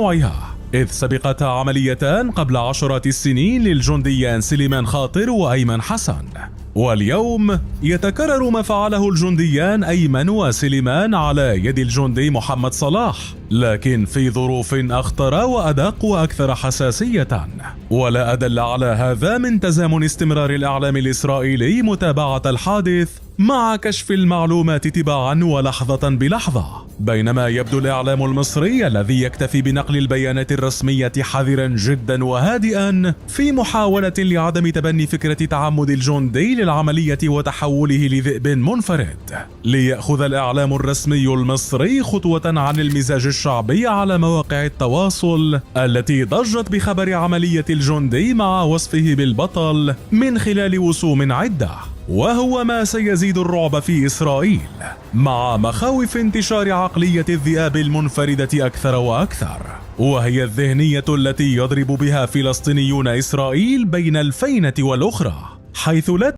نوعها، إذ سبقتها عمليتان قبل عشرات السنين للجنديان سليمان خاطر وأيمن حسن. واليوم يتكرر ما فعله الجنديان أيمن وسليمان على يد الجندي محمد صلاح، لكن في ظروف أخطر وأدق وأكثر حساسية. ولا أدل على هذا من تزامن استمرار الإعلام الإسرائيلي متابعة الحادث مع كشف المعلومات تباعا ولحظة بلحظة، بينما يبدو الإعلام المصري الذي يكتفي بنقل البيانات الرسمية حذرا جدا وهادئا في محاولة لعدم تبني فكرة تعمد الجندي للعملية وتحوله لذئب منفرد. ليأخذ الإعلام الرسمي المصري خطوة عن المزاج الشعبي على مواقع التواصل التي ضجت بخبر عملية الجندي مع وصفه بالبطل من خلال وسوم عدة، وهو ما سيزيد الرعب في إسرائيل مع مخاوف انتشار عقلية الذئاب المنفردة أكثر وأكثر، وهي الذهنية التي يضرب بها فلسطينيون إسرائيل بين الفينة والأخرى، حيث لا